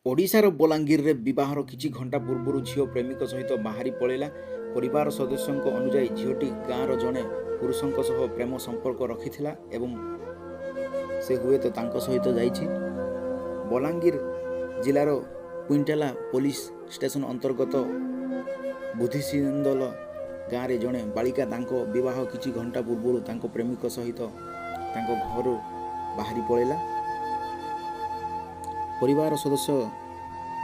ଓଡ଼ିଶାର ବଲାଙ୍ଗୀରରେ ବିବାହର କିଛି ଘଣ୍ଟା ପୂର୍ବରୁ ଝିଅ ପ୍ରେମିକ ସହିତ ବାହାରି ପଳାଇଲା। ପରିବାର ସଦସ୍ୟଙ୍କ ଅନୁଯାୟୀ ଝିଅଟି ଗାଁର ଜଣେ ପୁରୁଷଙ୍କ ସହ ପ୍ରେମ ସମ୍ପର୍କ ରଖିଥିଲା ଏବଂ ସେ ହୁଏତ ତାଙ୍କ ସହିତ ଯାଇଛି। ବଲାଙ୍ଗୀର ଜିଲ୍ଲାର କୁଇଣ୍ଟାଲା ପୋଲିସ ଷ୍ଟେସନ ଅନ୍ତର୍ଗତ ବୁଦ୍ଧିସିନ୍ଦଲ ଗାଁରେ ଜଣେ ବାଳିକା ତାଙ୍କ ବିବାହ କିଛି ଘଣ୍ଟା ପୂର୍ବରୁ ତାଙ୍କ ପ୍ରେମିକ ସହିତ ତାଙ୍କ ଘରୁ ବାହାରି ପଳାଇଲା। ପରିବାର ସଦସ୍ୟ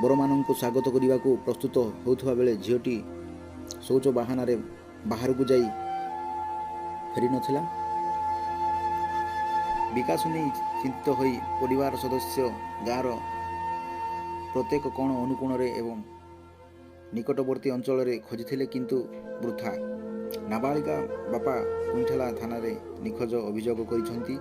ବରମାନଙ୍କୁ ସ୍ୱାଗତ କରିବାକୁ ପ୍ରସ୍ତୁତ ହେଉଥିବା ବେଳେ ଝିଅଟି ଶୌଚ ବାହାନାରେ ବାହାରକୁ ଯାଇ ଫେରିନଥିଲା। ବିକାଶ ନେଇ ଚିନ୍ତିତ ହୋଇ ପରିବାର ସଦସ୍ୟ ଗାଁର ପ୍ରତ୍ୟେକ କୋଣ ଅନୁକୋଣରେ ଏବଂ ନିକଟବର୍ତ୍ତୀ ଅଞ୍ଚଳରେ ଖୋଜିଥିଲେ, କିନ୍ତୁ ବୃଥା। ନାବାଳିକା ବାପା କୁଇଣ୍ଟାଲା ଥାନାରେ ନିଖୋଜ ଅଭିଯୋଗ କରିଛନ୍ତି।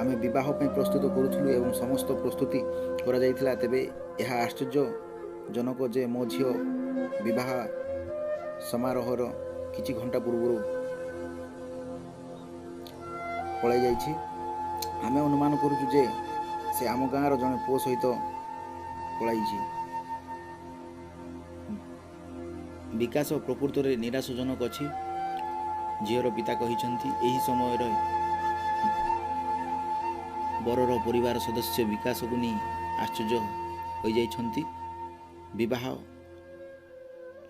ଆମେ ବିବାହ ପାଇଁ ପ୍ରସ୍ତୁତ କରୁଥିଲୁ ଏବଂ ସମସ୍ତ ପ୍ରସ୍ତୁତି କରାଯାଇଥିଲା। ତେବେ ଏହା ଆଶ୍ଚର୍ଯ୍ୟଜନକ ଯେ ମୋ ଝିଅ ବିବାହ ସମାରୋହର କିଛି ଘଣ୍ଟା ପୂର୍ବରୁ ପଳାଇ ଯାଇଛି। ଆମେ ଅନୁମାନ କରୁଛୁ ଯେ ସେ ଆମ ଗାଁର ଜଣେ ପୁଅ ସହିତ ପଳାଇଛି। ବିକାଶ ପ୍ରକୃତରେ ନିରାଶଜନକ ଅଛି, ଝିଅର ପିତା କହିଛନ୍ତି। ଏହି ସମୟରେ ବରର ପରିବାର ସଦସ୍ୟ ବିକାଶକୁ ନେଇ ଆଶ୍ଚର୍ଯ୍ୟ ହୋଇଯାଇଛନ୍ତି। ବିବାହ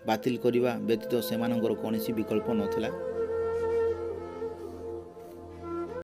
ବାତିଲ କରିବା ବ୍ୟତୀତ ସେମାନଙ୍କର କୌଣସି ବିକଳ୍ପ ନଥିଲା।